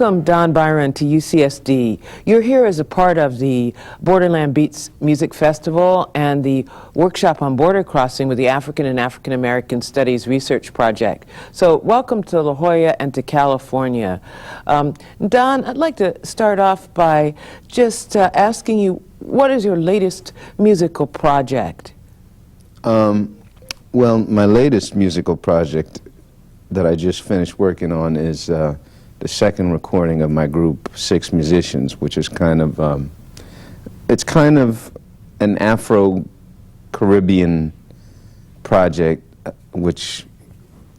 Welcome, Don Byron, to UCSD. You're here as a part of the Borderland Beats Music Festival and the workshop on border crossing with the African and African American Studies Research Project. So welcome to La Jolla and to California. Don, I'd like to start off by just asking you, what is your latest musical project? Well, my latest musical project that I just finished working on is the second recording of my group, Six Musicians, which is kind of, it's kind of an Afro-Caribbean project, which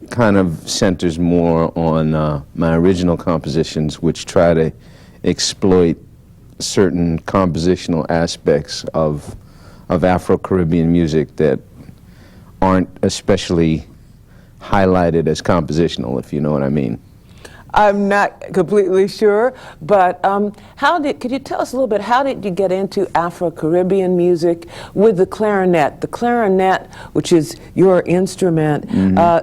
kind of centers more on my original compositions, which try to exploit certain compositional aspects of Afro-Caribbean music that aren't especially highlighted as compositional, if you know what I mean. I'm not completely sure, but could you tell us a little bit, how did you get into Afro-Caribbean music with the clarinet? The clarinet, which is your instrument,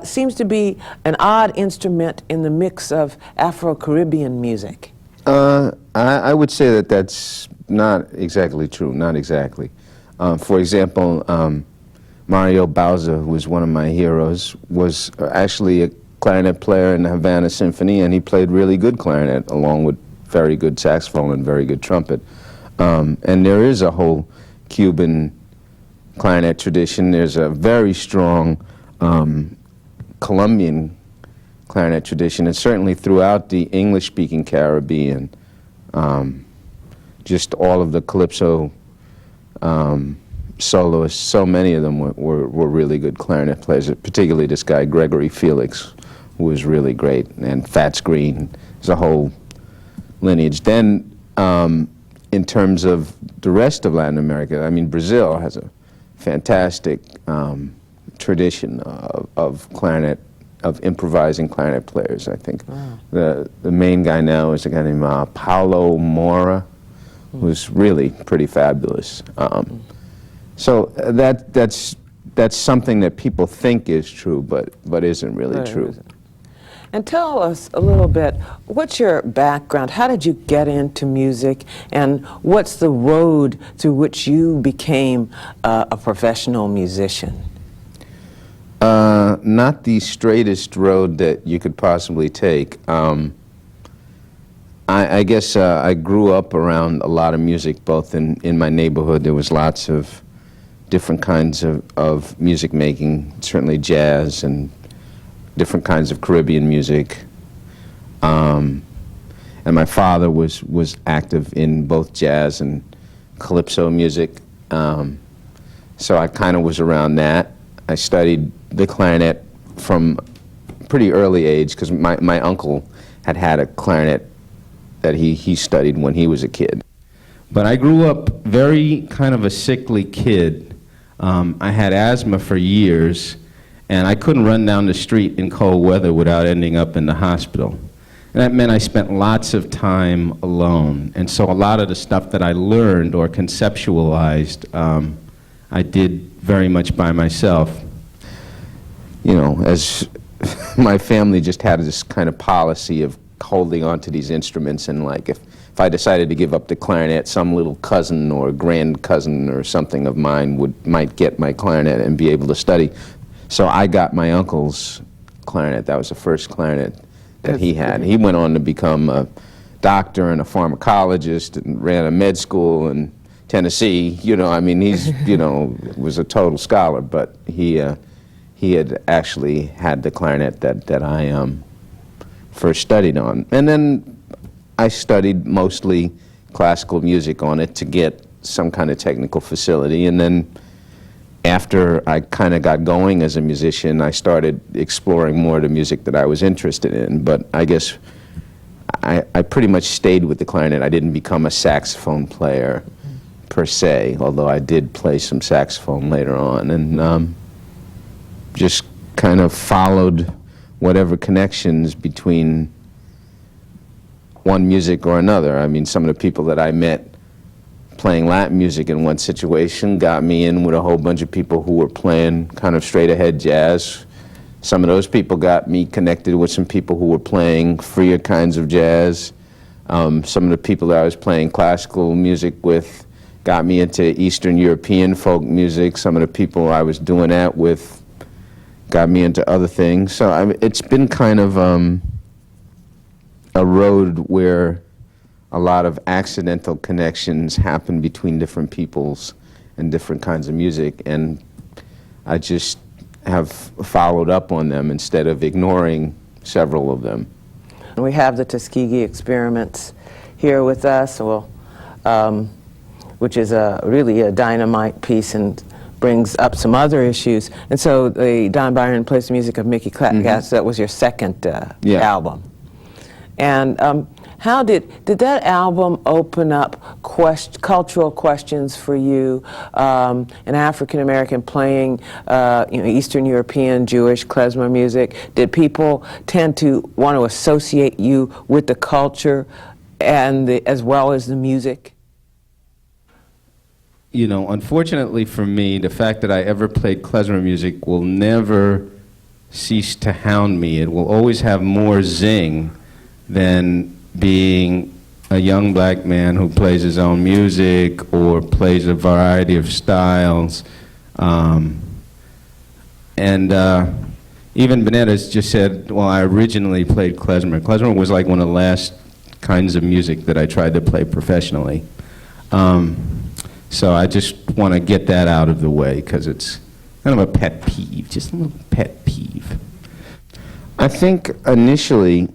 seems to be an odd instrument in the mix of Afro-Caribbean music. I would say that that's not exactly true, not exactly. For example, Mario Bauza, who was one of my heroes, was actually a clarinet player in the Havana Symphony, and he played really good clarinet along with very good saxophone and very good trumpet. And there is a whole Cuban clarinet tradition. There's a very strong Colombian clarinet tradition, and certainly throughout the English-speaking Caribbean, just all of the calypso soloists, so many of them were really good clarinet players, particularly this guy, Gregory Felix, who was really great, and Fats Green. There's a whole lineage. Then, in terms of the rest of Latin America, I mean, Brazil has a fantastic tradition of clarinet, of improvising clarinet players, I think. Wow. The main guy now is a guy named Paulo Moura, who's really pretty fabulous. So that's something that people think is true, but isn't really true. And tell us a little bit, what's your background? How did you get into music, and what's the road through which you became a professional musician? Not the straightest road that you could possibly take. I guess I grew up around a lot of music, both in my neighborhood. There was lots of different kinds of music making, certainly jazz and different kinds of Caribbean music. And my father was active in both jazz and calypso music. So I kind of was around that. I studied the clarinet from a pretty early age, because my uncle had a clarinet that he studied when he was a kid. But I grew up very kind of a sickly kid. I had asthma for years, and I couldn't run down the street in cold weather without ending up in the hospital. And that meant I spent lots of time alone. And so a lot of the stuff that I learned or conceptualized, I did very much by myself. You know, as my family just had this kind of policy of holding on to these instruments, and like if I decided to give up the clarinet, some little cousin or grand cousin or something of mine might get my clarinet and be able to study. So I got my uncle's clarinet. That was the first clarinet that he had. He went on to become a doctor and a pharmacologist and ran a med school in Tennessee. You know, I mean, he's, you know, was a total scholar, but he had actually had the clarinet that I first studied on. And then I studied mostly classical music on it to get some kind of technical facility. And then after I kind of got going as a musician, I started exploring more of the music that I was interested in. But I guess I pretty much stayed with the clarinet. I didn't become a saxophone player per se, although I did play some saxophone later on. And just kind of followed whatever connections between one music or another. I mean, some of the people that I met playing Latin music in one situation got me in with a whole bunch of people who were playing kind of straight ahead jazz. Some of those people got me connected with some people who were playing freer kinds of jazz. Some of the people that I was playing classical music with got me into Eastern European folk music. Some of the people I was doing that with got me into other things. So it's been kind of a road where a lot of accidental connections happen between different peoples and different kinds of music, and I just have followed up on them instead of ignoring several of them. We have the Tuskegee experiments here with us, which is really a dynamite piece and brings up some other issues. And so the Don Byron Plays the Music of Mickey Katz, that was your second album. And how did that album open up cultural questions for you? An African American playing Eastern European, Jewish, Klezmer music. Did people tend to want to associate you with the culture and as well as the music? You know, unfortunately for me, the fact that I ever played Klezmer music will never cease to hound me. It will always have more zing than being a young black man who plays his own music or plays a variety of styles. Even Bennetta just said, well, I originally played Klezmer. Klezmer was like one of the last kinds of music that I tried to play professionally. So I just want to get that out of the way because it's kind of a pet peeve, just a little pet peeve. I think initially,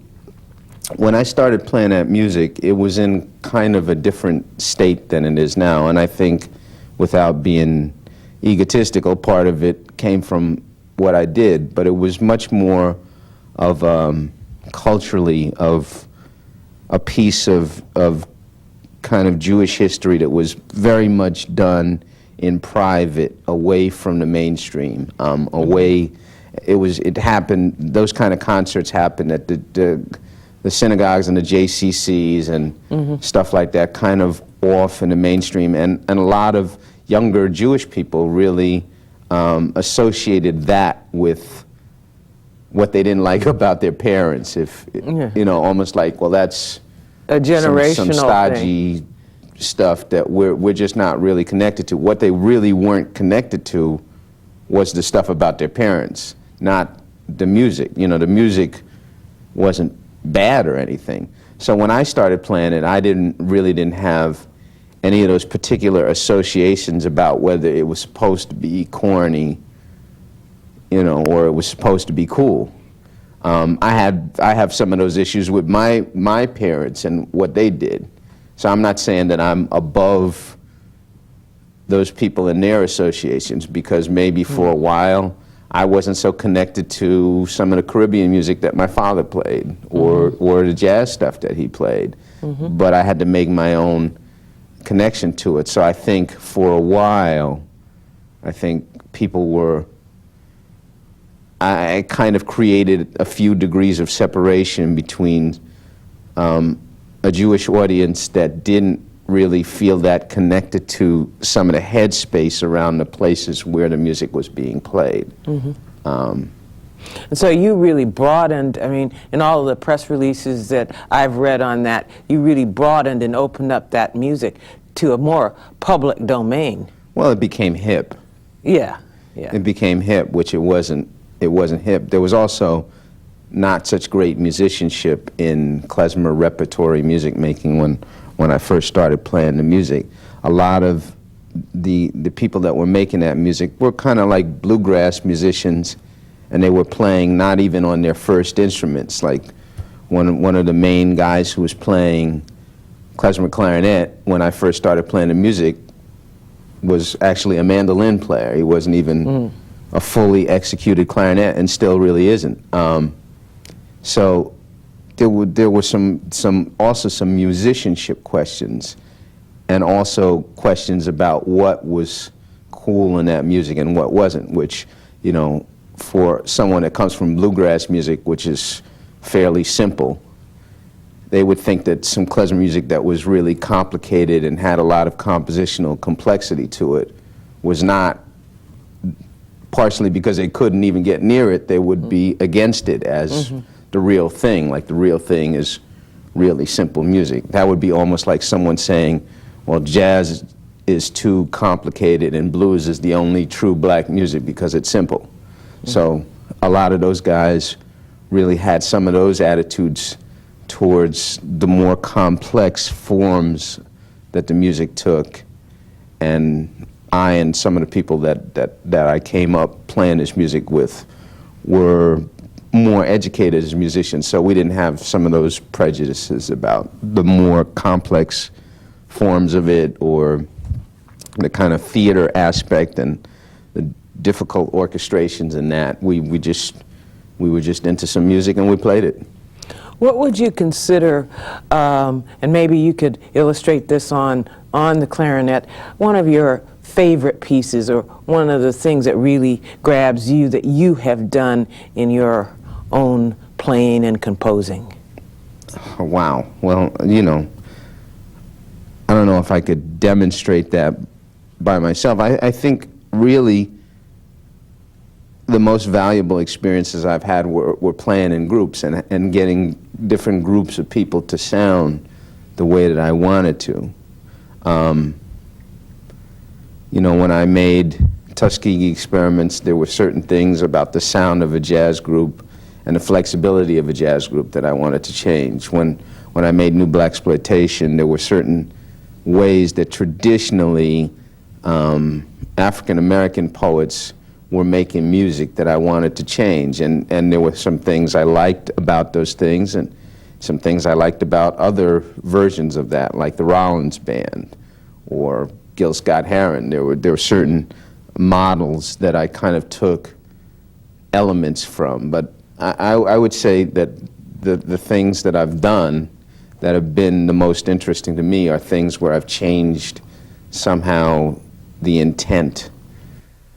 when I started playing that music, it was in kind of a different state than it is now. And I think, without being egotistical, part of it came from what I did, but it was much more of culturally of a piece of kind of Jewish history that was very much done in private, away from the mainstream, it happened, those kind of concerts happened at the synagogues and the JCCs and stuff like that, kind of off in the mainstream, and a lot of younger Jewish people really associated that with what they didn't like about their parents, you know, almost like, well, that's a generational some stodgy stuff that we're just not really connected to. What they really weren't connected to was the stuff about their parents, not the music. You know, the music wasn't bad or anything. So when I started playing it, I really didn't have any of those particular associations about whether it was supposed to be corny, you know, or it was supposed to be cool. I have some of those issues with my parents and what they did. So I'm not saying that I'm above those people and their associations, because maybe for a while I wasn't so connected to some of the Caribbean music that my father played, or the jazz stuff that he played. But I had to make my own connection to it. So I think for a while, I think people were, I kind of created a few degrees of separation between a Jewish audience that didn't really feel that connected to some of the headspace around the places where the music was being played. And so you really broadened, I mean, in all of the press releases that I've read on that, you really broadened and opened up that music to a more public domain. Well, it became hip. Yeah. It became hip, which it wasn't hip. There was also not such great musicianship in Klezmer repertory music making when I first started playing the music. A lot of the people that were making that music were kind of like bluegrass musicians, and they were playing not even on their first instruments. Like one of the main guys who was playing Klezmer clarinet when I first started playing the music was actually a mandolin player. He wasn't even a fully executed clarinet, and still really isn't. So there were also some musicianship questions, and also questions about what was cool in that music and what wasn't, which, you know, for someone that comes from bluegrass music, which is fairly simple, they would think that some Klezmer music that was really complicated and had a lot of compositional complexity to it was not, partially because they couldn't even get near it, they would be against it as the real thing. Like, the real thing is really simple music. That would be almost like someone saying, well, jazz is too complicated and blues is the only true black music because it's simple. So a lot of those guys really had some of those attitudes towards the more complex forms that the music took. And I and some of the people that I came up playing this music with were more educated as musicians, so we didn't have some of those prejudices about the more complex forms of it or the kind of theater aspect and the difficult orchestrations and that. We were just into some music and we played it. What would you consider, and maybe you could illustrate this on the clarinet, one of your favorite pieces or one of the things that really grabs you that you have done in your own playing and composing? Oh, wow. Well, you know, I don't know if I could demonstrate that by myself. I think really the most valuable experiences I've had were playing in groups and getting different groups of people to sound the way that I wanted to. You know, when I made Tuskegee Experiments, there were certain things about the sound of a jazz group and the flexibility of a jazz group that I wanted to change. When I made New Blaxploitation, there were certain ways that traditionally African American poets were making music that I wanted to change, and there were some things I liked about those things and some things I liked about other versions of that, like the Rollins Band or Gil Scott-Heron. There were certain models that I kind of took elements from, but I would say that the things that I've done that have been the most interesting to me are things where I've changed somehow the intent.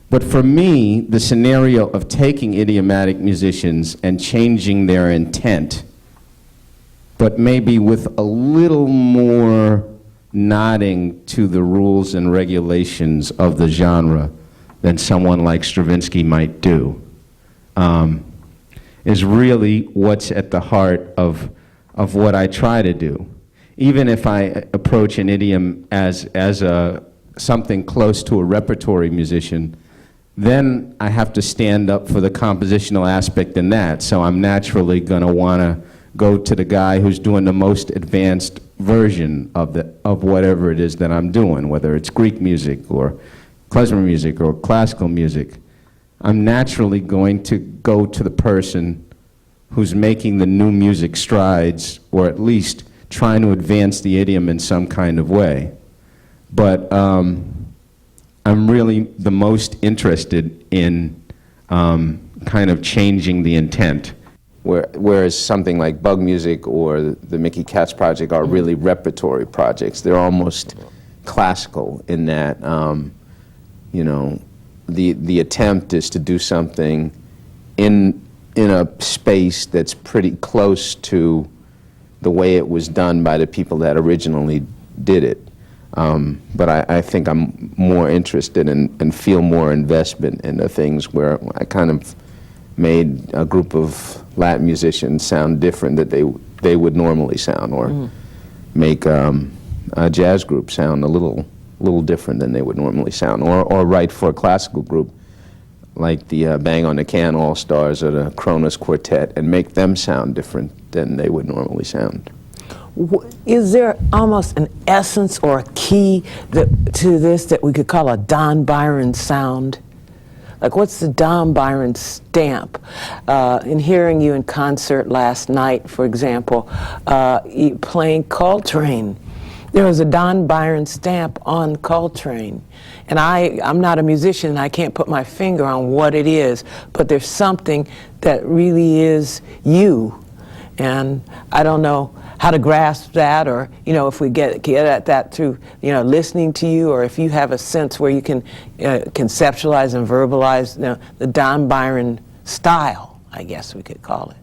But for me, the scenario of taking idiomatic musicians and changing their intent, but maybe with a little more nodding to the rules and regulations of the genre than someone like Stravinsky might do, is really what's at the heart of what I try to do. Even if I approach an idiom as something close to a repertory musician, then I have to stand up for the compositional aspect in that. So I'm naturally going to want to go to the guy who's doing the most advanced version of whatever it is that I'm doing, whether it's Greek music or Klezmer music or classical music. I'm naturally going to go to the person who's making the new music strides, or at least trying to advance the idiom in some kind of way. But I'm really the most interested in kind of changing the intent. Whereas something like Bug Music or the Mickey Katz Project are really repertory projects. They're almost classical in that, you know, the attempt is to do something in a space that's pretty close to the way it was done by the people that originally did it. But I think I'm more interested in and feel more investment in the things where I kind of made a group of Latin musicians sound different that they would normally sound, or make a jazz group sound a little different than they would normally sound, or write for a classical group like the Bang on the Can All-Stars or the Kronos Quartet and make them sound different than they would normally sound. Is there almost an essence or a key to this that we could call a Don Byron sound? Like, what's the Don Byron stamp? In hearing you in concert last night, for example, playing Coltrane, there was a Don Byron stamp on Coltrane. And I'm not a musician, and I can't put my finger on what it is, but there's something that really is you. And I don't know how to grasp that, or, you know, if we get at that through, you know, listening to you, or if you have a sense where you can conceptualize and verbalize, you know, the Don Byron style, I guess we could call it.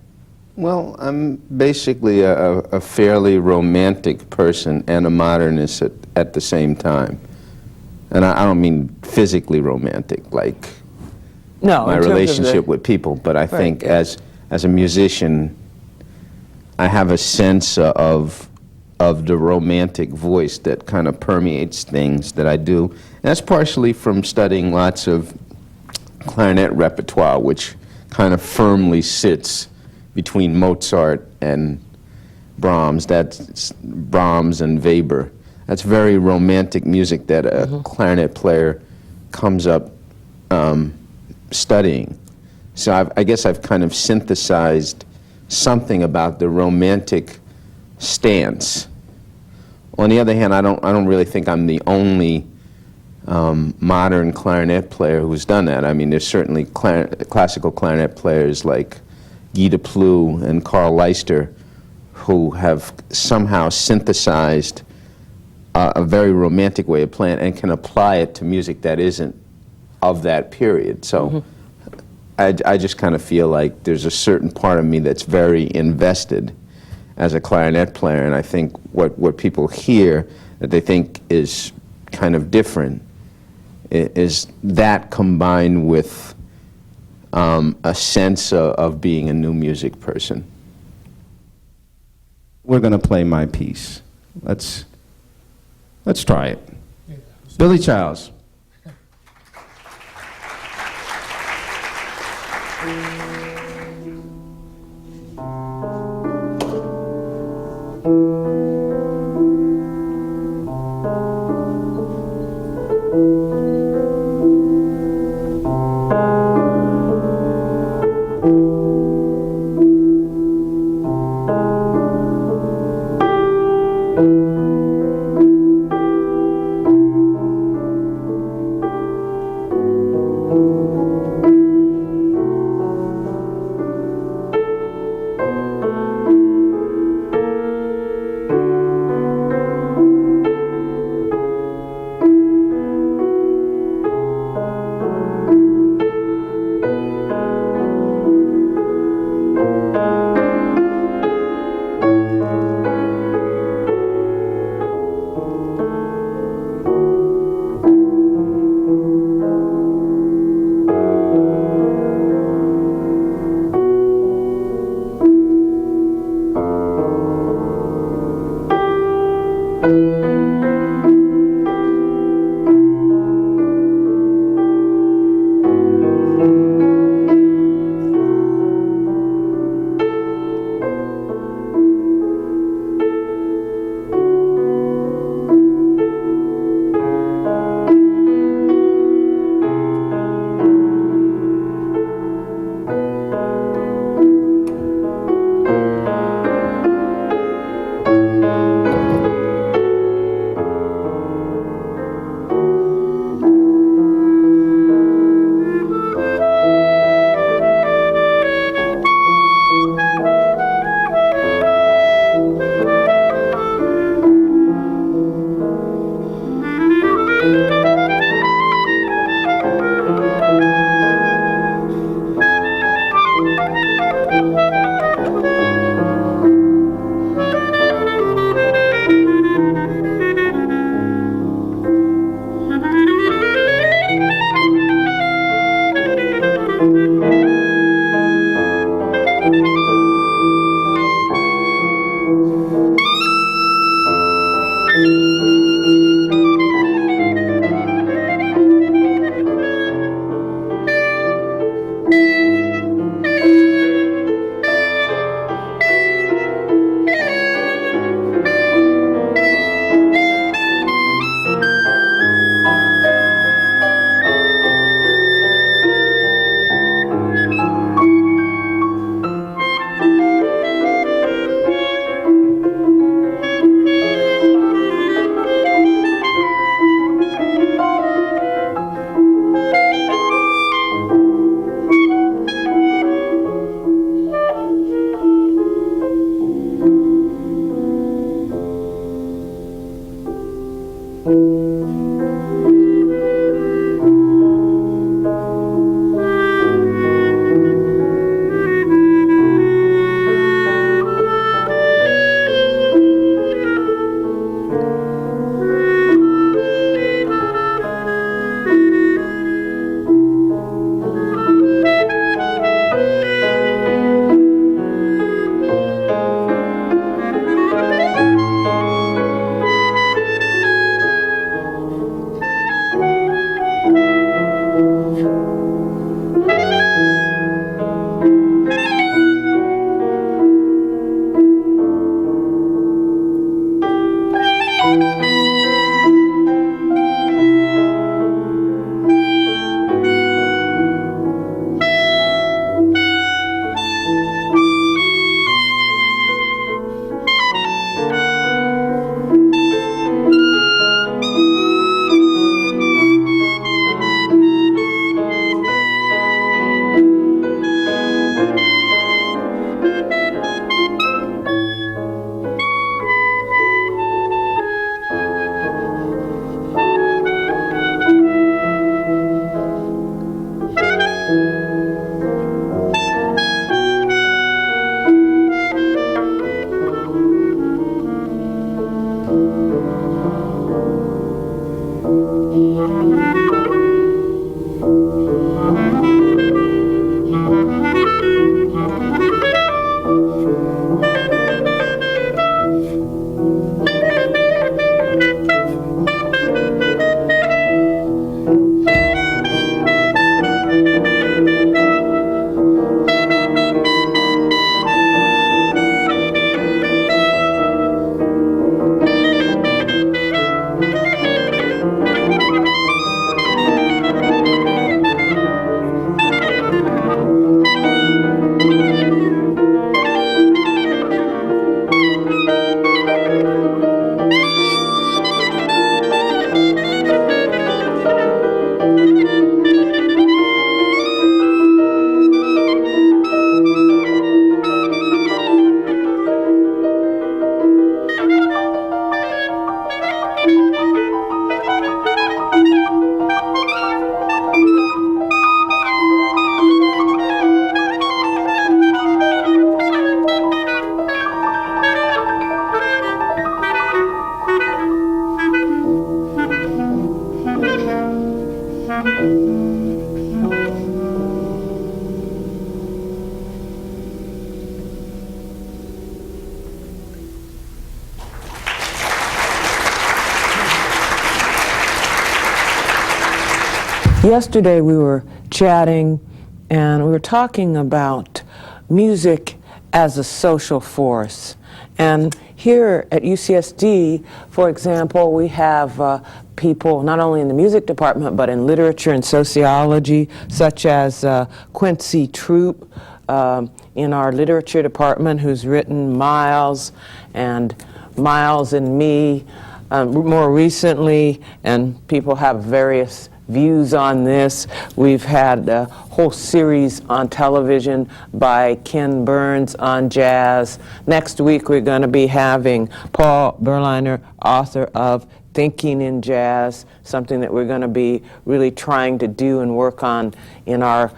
Well, I'm basically a fairly romantic person and a modernist at the same time. And I don't mean physically romantic, like my relationship with people, but I think as a musician, I have a sense of the romantic voice that kind of permeates things that I do. And that's partially from studying lots of clarinet repertoire, which kind of firmly sits between Mozart and Brahms. That's Brahms and Weber. That's very romantic music that a clarinet player comes up studying. So I guess I've kind of synthesized something about the romantic stance. On the other hand, I don't really think I'm the only modern clarinet player who's done that. I mean, there's certainly classical clarinet players like Guy de Plou and Carl Leister who have somehow synthesized a very romantic way of playing and can apply it to music that isn't of that period. So I just kind of feel like there's a certain part of me that's very invested as a clarinet player, and I think what people hear that they think is kind of different is that combined with a sense of being a new music person. We're going to play my piece. Let's try it. Billy Childs. Yesterday we were chatting and we were talking about music as a social force. And here at UCSD, for example, we have people not only in the music department but in literature and sociology, such as Quincy Troop in our literature department, who's written Miles and Miles and Me more recently, and people have various views on this. We've had a whole series on television by Ken Burns on jazz. Next week we're going to be having Paul Berliner, author of Thinking in Jazz, something that we're going to be really trying to do and work on in our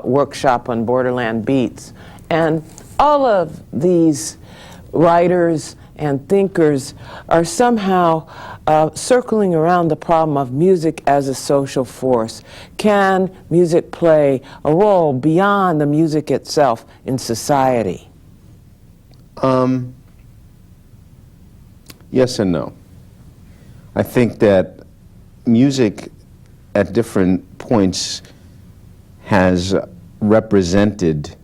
workshop on Borderland Beats. And all of these writers and thinkers are somehow circling around the problem of music as a social force. Can music play a role beyond the music itself in society? Yes and no. I think that music at different points has represented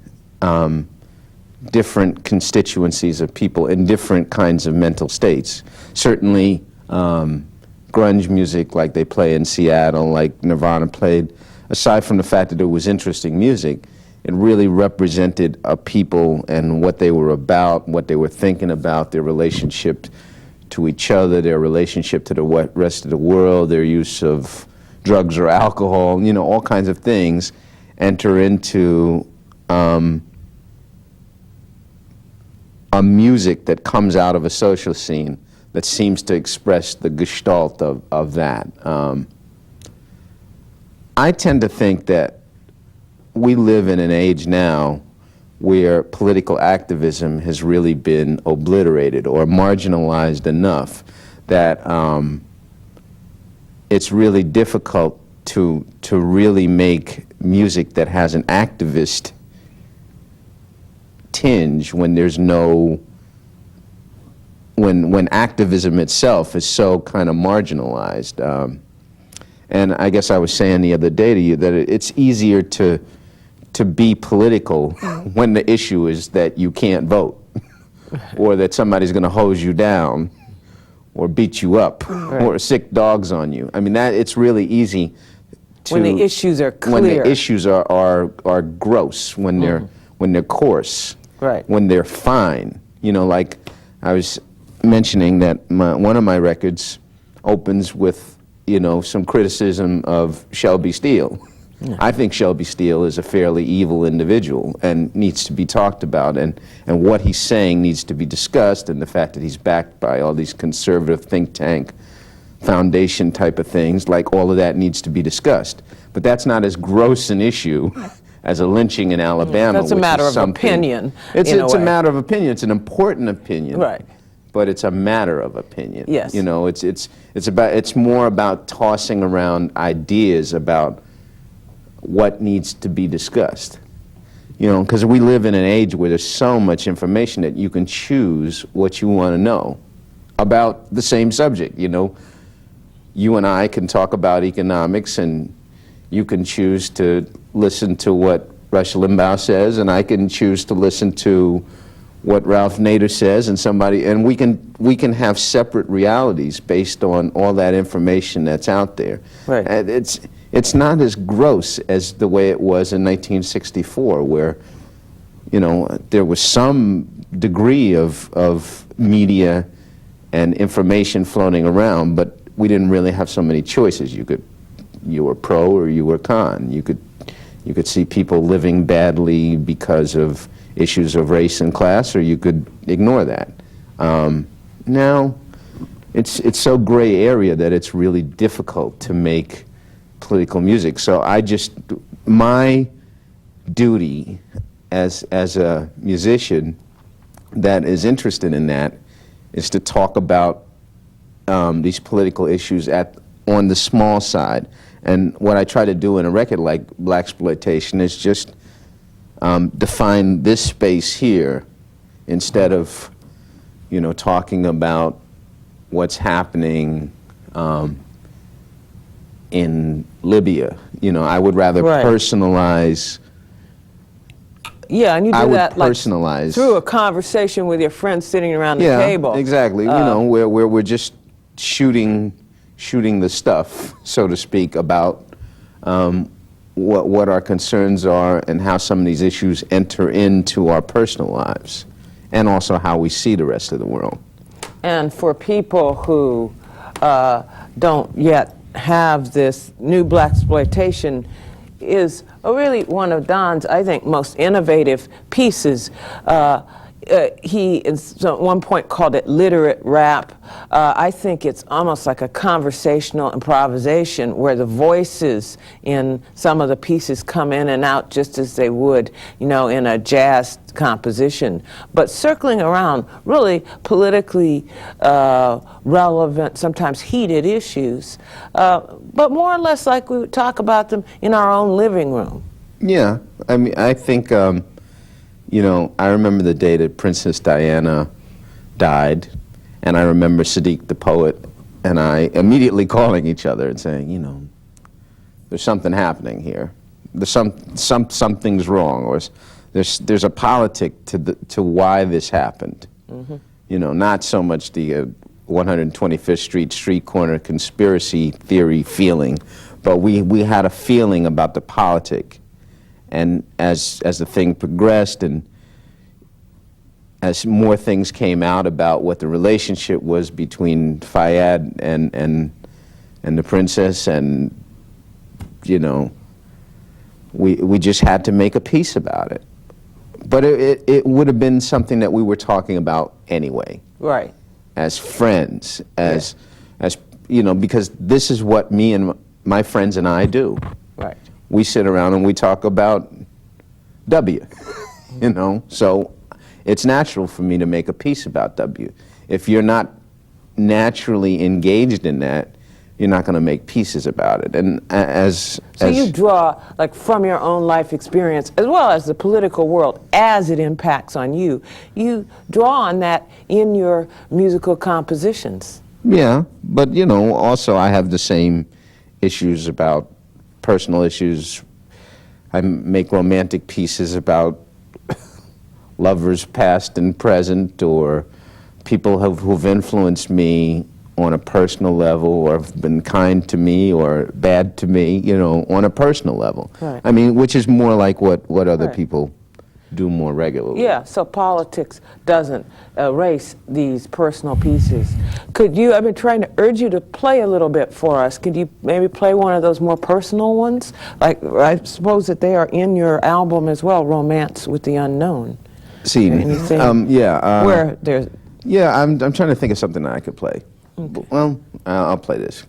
different constituencies of people in different kinds of mental states. Certainly, grunge music like they play in Seattle, like Nirvana played, aside from the fact that it was interesting music, it really represented a people and what they were about, what they were thinking about, their relationship to each other, their relationship to the rest of the world, their use of drugs or alcohol, you know, all kinds of things enter into a music that comes out of a social scene that seems to express the gestalt of that. I tend to think that we live in an age now where political activism has really been obliterated or marginalized enough that it's really difficult to really make music that has an activist tinge when there's no, when activism itself is so kind of marginalized. And I guess I was saying the other day to you that it's easier to be political when the issue is that you can't vote or that somebody's going to hose you down or beat you up or sick dogs on you. I mean, that it's really easy to, when the issues are clear. When the issues are gross, when they're coarse, when they're fine. You know, like I was mentioning that one of my records opens with, you know, some criticism of Shelby Steele. I think Shelby Steele is a fairly evil individual and needs to be talked about, and what he's saying needs to be discussed, and the fact that he's backed by all these conservative think tank foundation type of things, like all of that needs to be discussed. But that's not as gross an issue as a lynching in Alabama. That's a matter of opinion. It's a matter of opinion. It's an important opinion. Right. But it's a matter of opinion. Yes. You know, it's more about tossing around ideas about what needs to be discussed. You know, because we live in an age where there's so much information that you can choose what you want to know about the same subject. You know, you and I can talk about economics, and you can choose to listen to what Rush Limbaugh says, and I can choose to listen to what Ralph Nader says, and we can have separate realities based on all that information that's out there. Right. And it's not as gross as the way it was in 1964, where, you know, there was some degree of media and information floating around, but we didn't really have so many choices. You were pro or you were con. You could see people living badly because of issues of race and class, or you could ignore that. Now, it's so gray area that it's really difficult to make political music. So my duty as a musician that is interested in that is to talk about these political issues on the small side. And what I try to do in a record like Blaxploitation is just define this space here instead of, you know, talking about what's happening in Libya. You know, I would rather Right. personalize. Yeah, and you do I would that like personalize. through a conversation with your friends sitting around the Yeah, table. exactly. You know, where we're just shooting the stuff, so to speak, about what our concerns are and how some of these issues enter into our personal lives, and also how we see the rest of the world. And for people who don't yet have this new blaxploitation, is really one of Don's, I think, most innovative pieces. He at one point called it literate rap. I think it's almost like a conversational improvisation where the voices in some of the pieces come in and out just as they would, you know, in a jazz composition. But circling around really politically relevant, sometimes heated issues, but more or less like we would talk about them in our own living room. Yeah, I mean, I think, you know, I remember the day that Princess Diana died, and I remember Sadiq the poet and I immediately calling each other and saying, you know, there's something happening here. There's something's wrong, or there's a politic to why this happened. Mm-hmm. You know, not so much the 125th street corner conspiracy theory feeling, but we had a feeling about the politic. And as the thing progressed and as more things came out about what the relationship was between Fayed and the princess, and, you know, we just had to make a piece about it. But it would have been something that we were talking about anyway. Right. As friends, as you know, because this is what me and my friends and I do. Right. We sit around and we talk about W, you know? So it's natural for me to make a piece about W. If you're not naturally engaged in that, you're not going to make pieces about it. And So you draw, like, from your own life experience, as well as the political world, as it impacts on you. You draw on that in your musical compositions. Yeah, but, you know, also I have the same issues about personal issues. I make romantic pieces about lovers past and present, or people who've influenced me on a personal level, or have been kind to me or bad to me, you know, on a personal level. Right. I mean, which is more like what other Right. people do more regularly. Yeah, so politics doesn't erase these personal pieces. Could you, I've been trying to urge you to play a little bit for us. Could you maybe play one of those more personal ones? Like, I suppose that they are in your album as well, Romance with the Unknown. See, Anything yeah. where there's... Yeah, I'm trying to think of something that I could play. Okay. Well, I'll play this.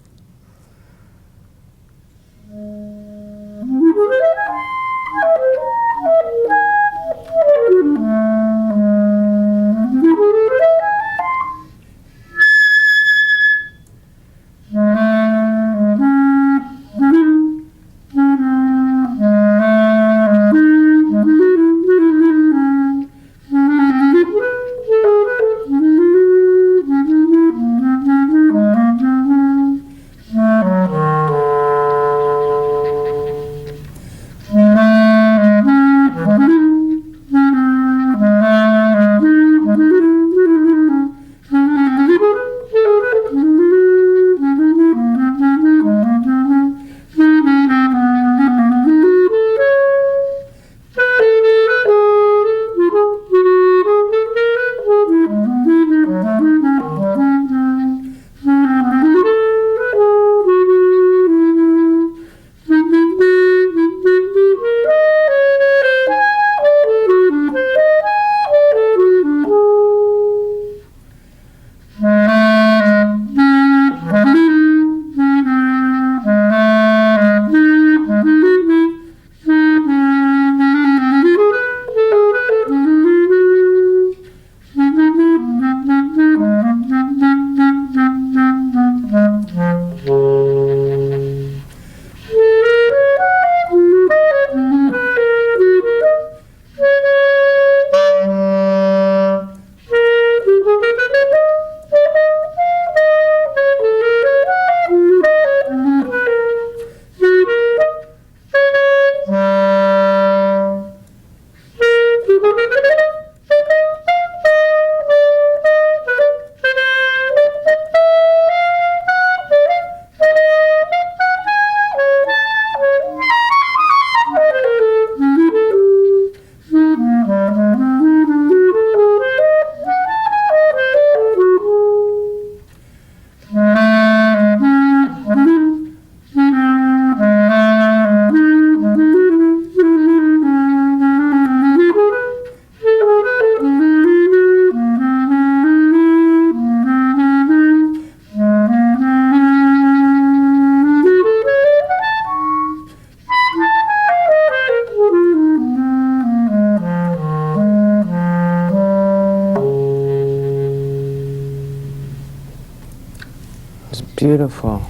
It's beautiful.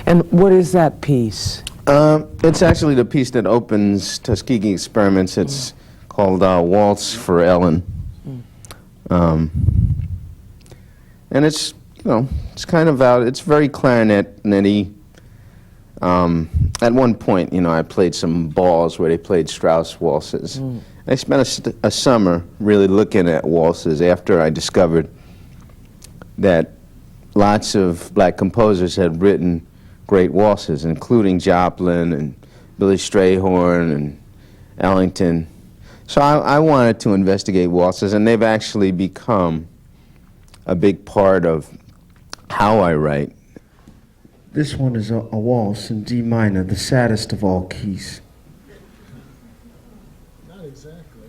And what is that piece? It's actually the piece that opens Tuskegee Experiments. It's called Waltz for Ellen. And it's, you know, it's kind of out, it's very clarinet-y. At one point, you know, I played some balls where they played Strauss waltzes. I spent a summer really looking at waltzes after I discovered that lots of black composers had written great waltzes, including Joplin and Billy Strayhorn and Ellington. So I wanted to investigate waltzes, and they've actually become a big part of how I write. This one is a waltz in D minor, the saddest of all keys. Not exactly.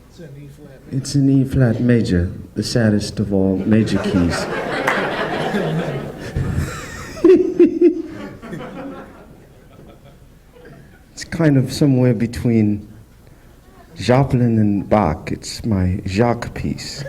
It's an E flat. It's an E flat major, the saddest of all major keys. It's kind of somewhere between Joplin and Bach. It's my Jacques piece.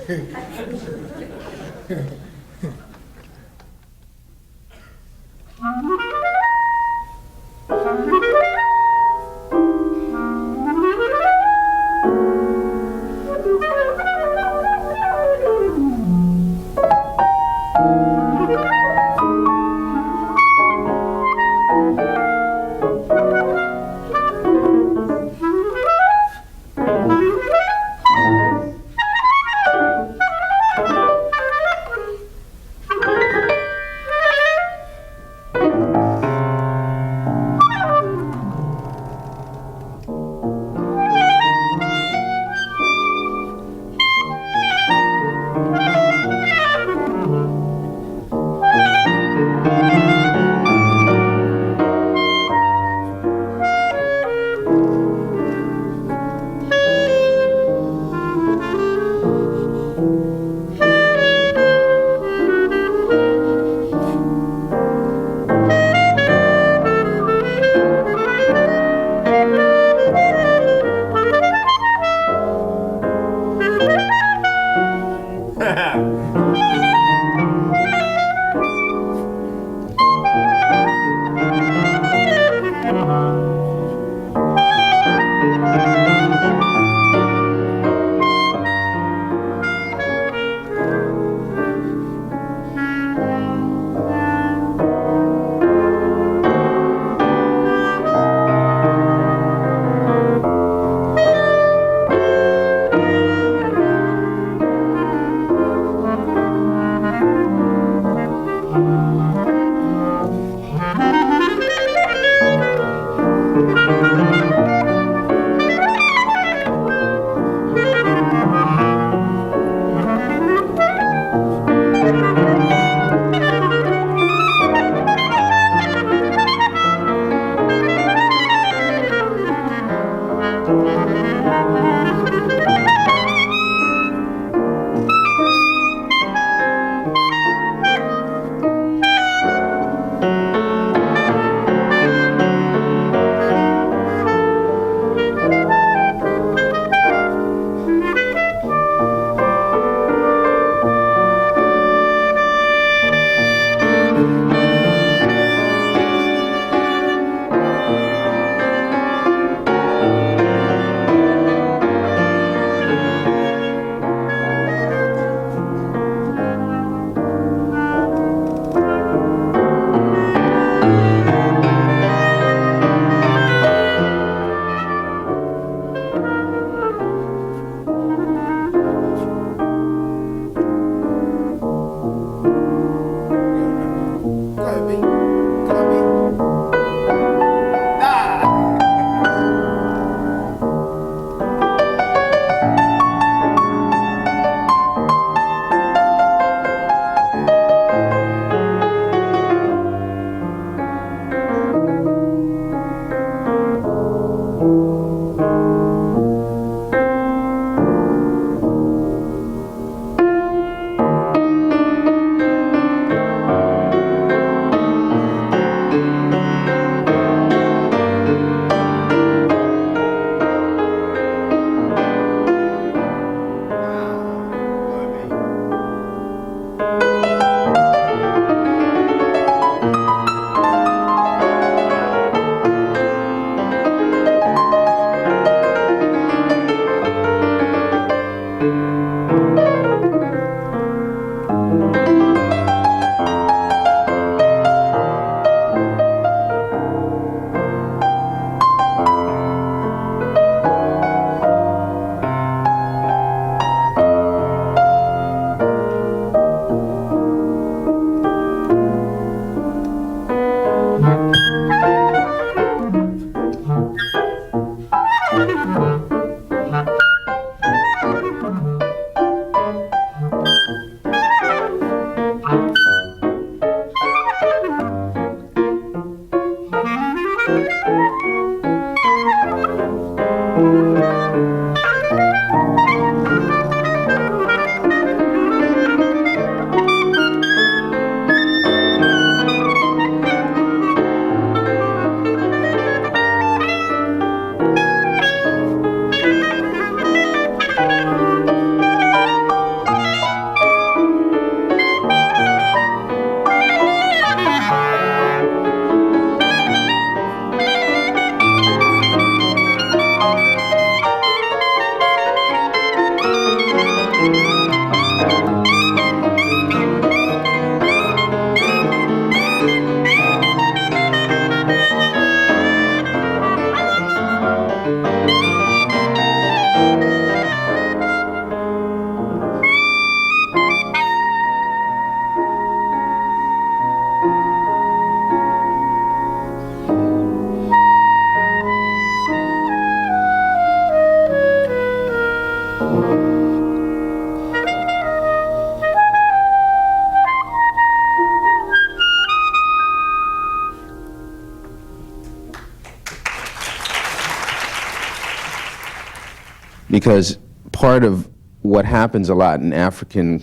because part of what happens a lot in African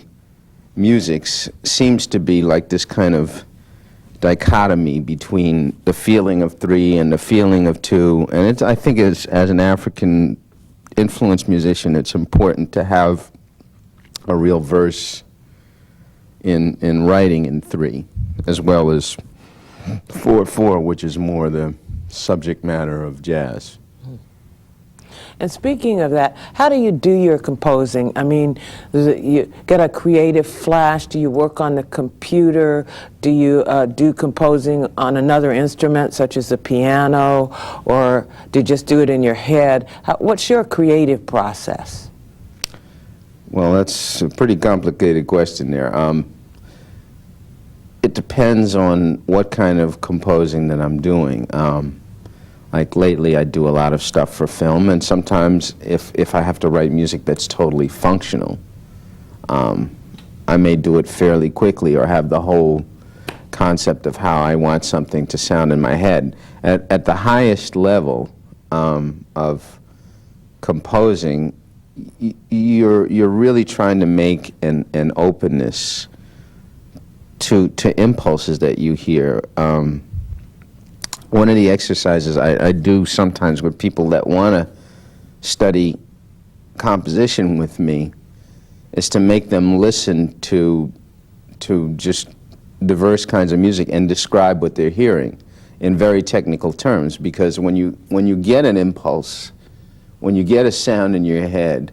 music seems to be like this kind of dichotomy between the feeling of three and the feeling of two. And I think as an African influenced musician, it's important to have a real verse in writing in three, as well as 4/4, which is more the subject matter of jazz. And speaking of that, how do you do your composing? I mean, you get a creative flash? Do you work on the computer? Do you do composing on another instrument, such as the piano? Or do you just do it in your head? What's your creative process? Well, that's a pretty complicated question there. It depends on what kind of composing that I'm doing. Like lately, I do a lot of stuff for film, and sometimes if I have to write music that's totally functional, I may do it fairly quickly or have the whole concept of how I want something to sound in my head. At the highest level of composing, you're really trying to make an openness to impulses that you hear. One of the exercises I do sometimes with people that want to study composition with me is to make them listen to just diverse kinds of music and describe what they're hearing in very technical terms, because when you get an impulse, when you get a sound in your head,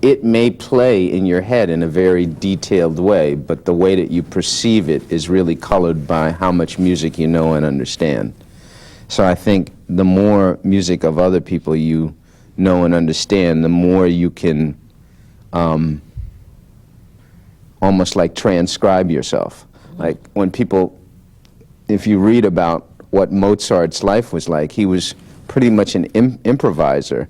it may play in your head in a very detailed way, but the way that you perceive it is really colored by how much music you know and understand. So I think the more music of other people you know and understand, the more you can almost like transcribe yourself. Like when people, if you read about what Mozart's life was like, he was pretty much an improviser,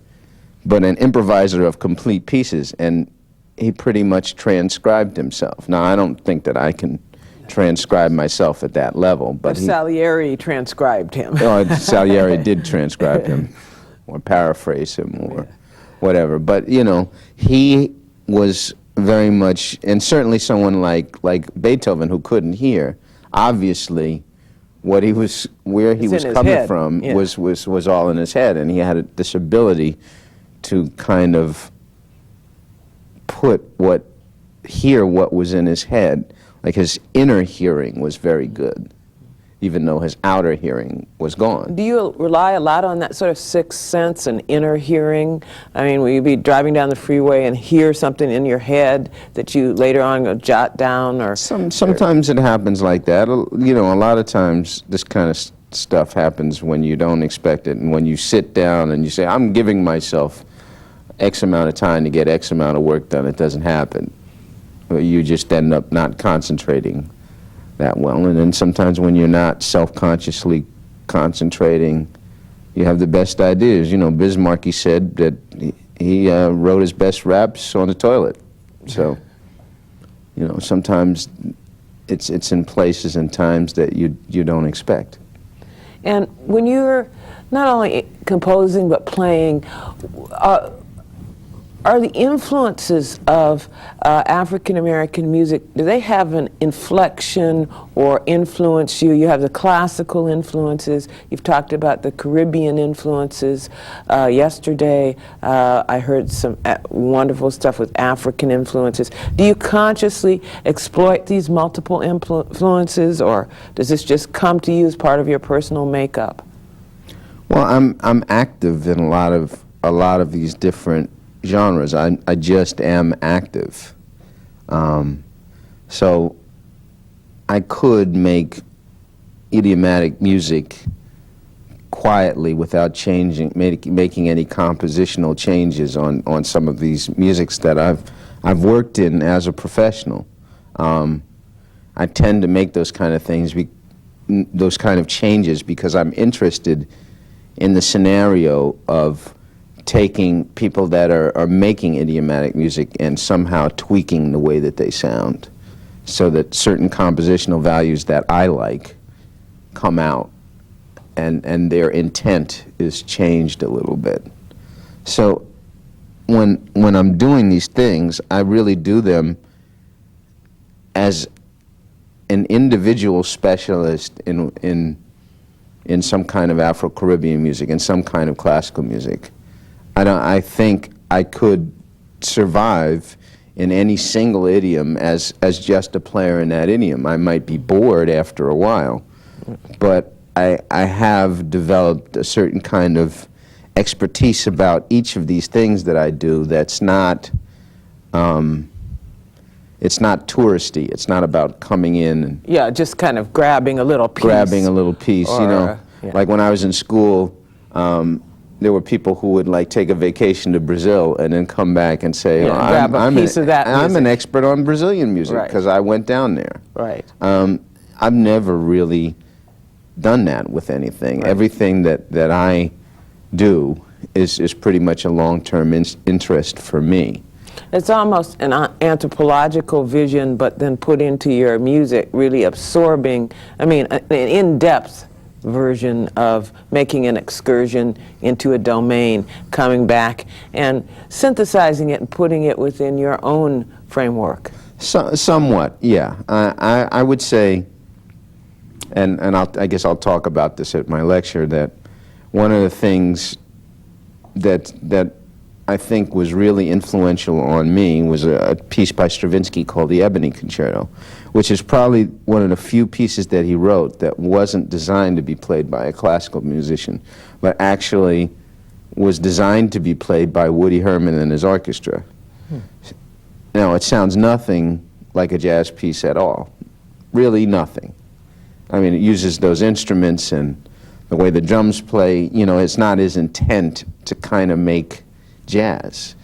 but an improviser of complete pieces, and he pretty much transcribed himself. Now, I don't think that I can transcribe myself at that level, but Salieri transcribed him. Oh, Salieri did transcribe him, or paraphrase him, or whatever. But, you know, he was very much, and certainly someone like Beethoven, who couldn't hear, obviously what he was, where he was coming from was all in his head, and he had this ability to kind of hear what was in his head. Like his inner hearing was very good, even though his outer hearing was gone. Do you rely a lot on that sort of sixth sense and inner hearing? I mean, will you be driving down the freeway and hear something in your head that you later on go jot down? Or sometimes it happens like that. You know, a lot of times this kind of stuff happens when you don't expect it, and when you sit down and you say, I'm giving myself X amount of time to get X amount of work done, it doesn't happen. You just end up not concentrating that well. And then sometimes when you're not self-consciously concentrating, you have the best ideas. You know, Bismarck, he said that he wrote his best raps on the toilet. So, you know, sometimes it's in places and times that you don't expect. And when you're not only composing but playing, are the influences of African American music, do they have an inflection or influence you? You have the classical influences. You've talked about the Caribbean influences. Yesterday, I heard some wonderful stuff with African influences. Do you consciously exploit these multiple influences, or does this just come to you as part of your personal makeup? Well, I'm active in a lot of these different genres. I just am active. So I could make idiomatic music quietly without making any compositional changes on some of these musics that I've worked in as a professional. I tend to make those kind of things, those kind of changes, because I'm interested in the scenario of taking people that are making idiomatic music and somehow tweaking the way that they sound so that certain compositional values that I like come out and their intent is changed a little bit. So when I'm doing these things, I really do them as an individual specialist in some kind of Afro-Caribbean music, in some kind of classical music. I think I could survive in any single idiom as just a player in that idiom. I might be bored after a while, but I have developed a certain kind of expertise about each of these things that I do that's not, it's not touristy. It's not about coming in and Yeah, just kind of grabbing a little piece. grabbing a little piece, you know. yeah. Like when I was in school, there were people who would like take a vacation to Brazil and then come back and say, Yeah, "Oh, grab a piece of that I'm an music." expert on Brazilian music Right. because I went down there." Right. I've never really done that with anything. Right. Everything that I do is pretty much a long-term interest for me. It's almost an anthropological vision, but then put into your music, really absorbing, I mean, an in-depth version of making an excursion into a domain, coming back and synthesizing it and putting it within your own framework. Somewhat, yeah. I would say, and I guess I'll talk about this at my lecture, that one of the things that I think was really influential on me was a piece by Stravinsky called the Ebony Concerto, which is probably one of the few pieces that he wrote that wasn't designed to be played by a classical musician, but actually was designed to be played by Woody Herman and his orchestra. Now, it sounds nothing like a jazz piece at all. Really nothing. I mean, it uses those instruments and the way the drums play, you know, it's not his intent to kind of make jazz.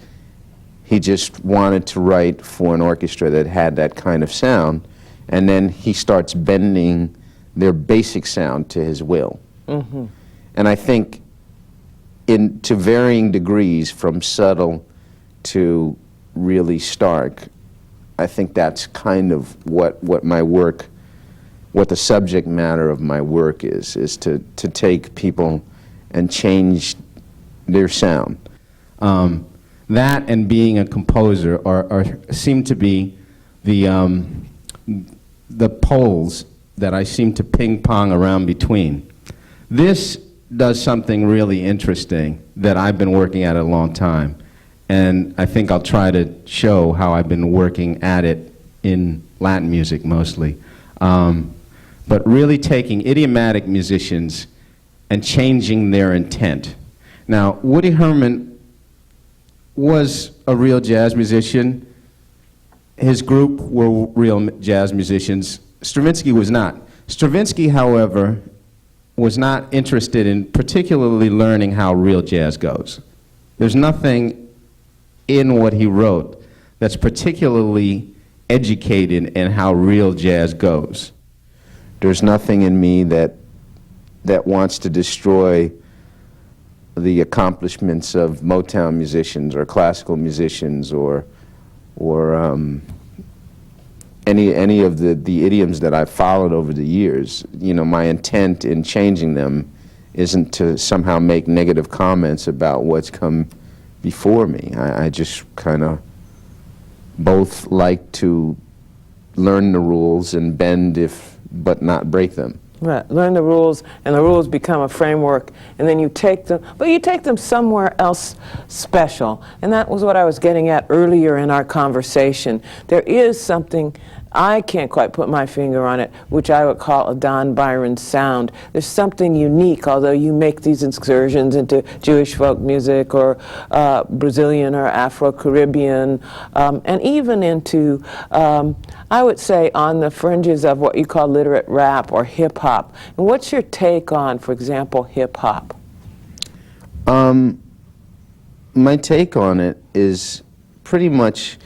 He just wanted to write for an orchestra that had that kind of sound, and then he starts bending their basic sound to his will. Mm-hmm. And I think to varying degrees, from subtle to really stark, I think that's kind of what my work, what the subject matter of my work is to take people and change their sound. That and being a composer seem to be the poles that I seem to ping pong around between. This does something really interesting that I've been working at a long time, and I think I'll try to show how I've been working at it in Latin music mostly. But really taking idiomatic musicians and changing their intent. Now, Woody Herman was a real jazz musician. His group were real jazz musicians. Stravinsky was not. Stravinsky, however, was not interested in particularly learning how real jazz goes. There's nothing in what he wrote that's particularly educated in how real jazz goes. There's nothing in me that wants to destroy the accomplishments of Motown musicians or classical musicians or any of the idioms that I've followed over the years. You know, my intent in changing them isn't to somehow make negative comments about what's come before me. I just kind of both like to learn the rules and bend but not break them. Right. Learn the rules, and the rules become a framework, and then you take them, but you take them somewhere else special. And that was what I was getting at earlier in our conversation. There is something, I can't quite put my finger on it, which I would call a Don Byron sound. There's something unique, although you make these excursions into Jewish folk music or Brazilian or Afro-Caribbean, and even into, I would say, on the fringes of what you call literate rap or hip-hop. And what's your take on, for example, hip-hop? My take on it is pretty much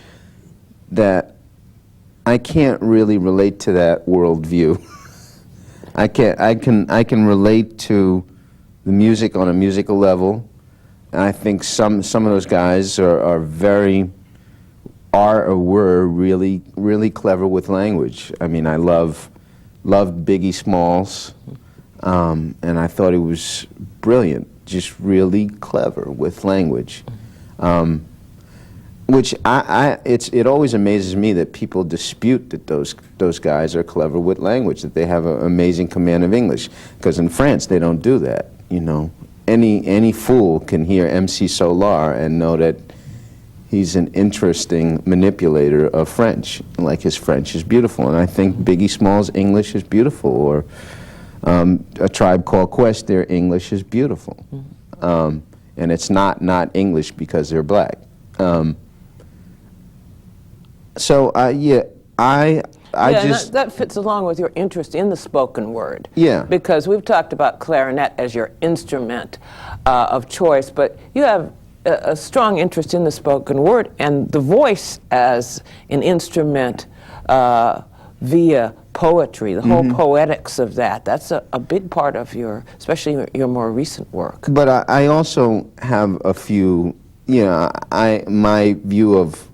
that I can't really relate to that worldview. I can relate to the music on a musical level. And I think some of those guys are or were really clever with language. I mean, I love Biggie Smalls, and I thought he was brilliant, just really clever with language. which it always amazes me that people dispute that those guys are clever with language, that they have an amazing command of English, because in France they don't do that. You know, any fool can hear MC Solar and know that he's an interesting manipulator of French, like his French is beautiful. And I think Biggie Smalls' English is beautiful, or A Tribe Called Quest, their English is beautiful. And it's not English because they're black. That fits along with your interest in the spoken word. Yeah. Because we've talked about clarinet as your instrument of choice, but you have a strong interest in the spoken word and the voice as an instrument via poetry, the whole poetics of that. That's a big part of your, especially your more recent work. But I also have a few, you know, my view of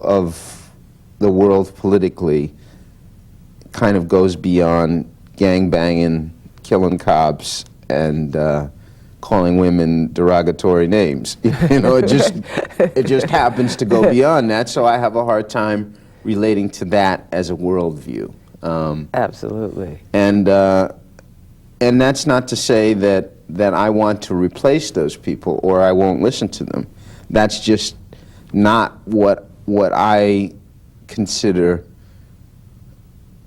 the world politically kind of goes beyond gang-banging, killing cops, and calling women derogatory names. You know, it just happens to go beyond that, so I have a hard time relating to that as a worldview. Absolutely. And that's not to say that I want to replace those people or I won't listen to them. That's just not what I consider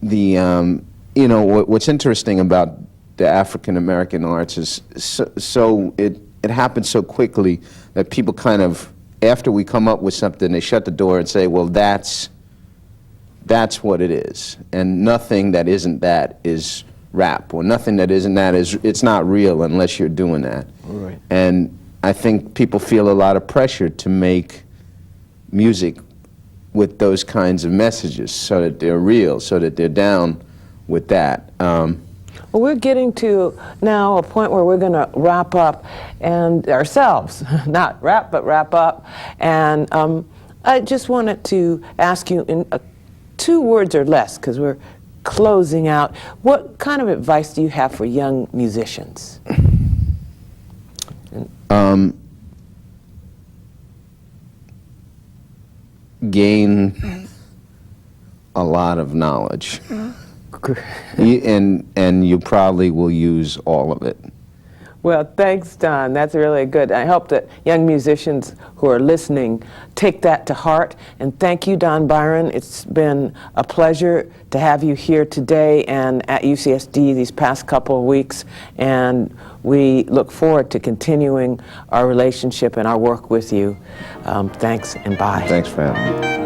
the, you know, what's interesting about the African American arts is it happens so quickly that people kind of, after we come up with something, they shut the door and say, well, that's what it is, and nothing that isn't that is rap, or nothing that isn't that is, it's not real unless you're doing that. Right. And I think people feel a lot of pressure to make music with those kinds of messages so that they're real, so that they're down with that. Well, we're getting to now a point where we're going to wrap up, and ourselves, not wrap, but wrap up. And I just wanted to ask you in 2 words or less, because we're closing out, what kind of advice do you have for young musicians? Gain a lot of knowledge. And you probably will use all of it. Well, thanks, Don. That's really good. I hope that young musicians who are listening take that to heart. And thank you, Don Byron. It's been a pleasure to have you here today and at UCSD these past couple of weeks. And we look forward to continuing our relationship and our work with you. Thanks and bye. Thanks for having me.